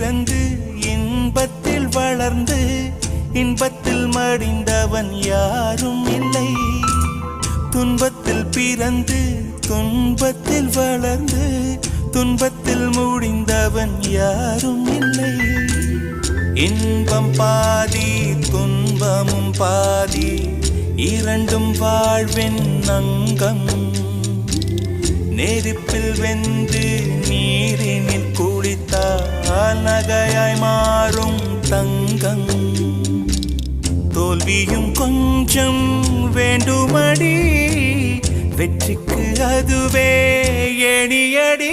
பிறந்து இன்பத்தில் வளர்ந்து இன்பத்தில் மடிந்தவன் யாரும் இல்லை. துன்பத்தில் பிறந்து துன்பத்தில் வளர்ந்து துன்பத்தில் முடிந்தவன் யாரும் இல்லை. இன்பம் பாதி துன்பமும் பாதி இரண்டும் வாழ்வின் அங்கம். நெருப்பில் வெந்து நீரினில் குளித்தால் நகையாய் மாறும் தங்கம். தோல்வியும் கொஞ்சம் வேண்டுமடி, வெற்றிக்கு அதுவே எணியடி.